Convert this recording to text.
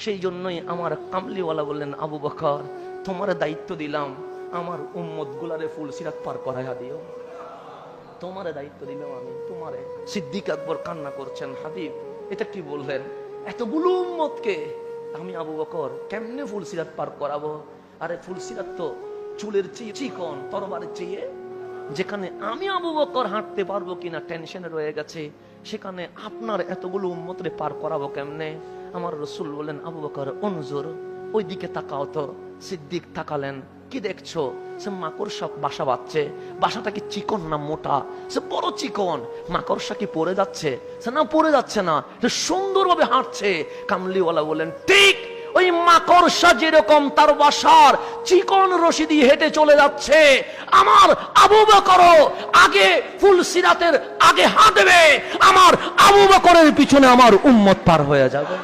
সেই জন্যই আমার কামলিওয়ালা বললেন, আবু বকর তোমার দায়িত্ব দিলাম, আমার উম্মত গুলারে ফুলসিরাত পার করাইয়া দিও। তোমারে দায়িত্ব দিলাম আমি তোমারে। সিদ্দিক আকবর কান্না করছেন, হাবিব এটা কি বললেন? এতগুলো উম্মতকে আমি আবু বকর কেমনে ফুলসিরাত পার করাবো? আরে ফুলসিরাত তো চুলের চেয়ে চিকন, তরবারের চেয়ে। যেখানে আমি আবু বকর হাঁটতে পারবো কিনা টেনশনে রয়ে গেছে, সেখানে আপনার এতগুলো উম্মতরে পার করাবো কেমনে? আমার রাসূল বলেন, আবু বকর অনজুর, ওই দিকে তাকাও তো। সিদ্দিক তাকালেন, কি দেখছো? সে মাকড়সা বাসা বাঁধছে। বাসাটা কি চিকন না মোটা? সে বড় চিকন। মাকড়সা কি পড়ে যাচ্ছে? সে না, পড়ে যাচ্ছে না, সে সুন্দরভাবে হাঁটছে। কামলিওয়ালা বলেন, ঠিক ওই মাকড়সা যেরকম তার বাসার চিকন রশি দিয়ে হেঁটে চলে যাচ্ছে, আমার আবু বকর আগে ফুলসিরাতের আগে হাঁটবে, আমার আবু বকরের পিছনে আমার উম্মত পার হয়ে যাবে।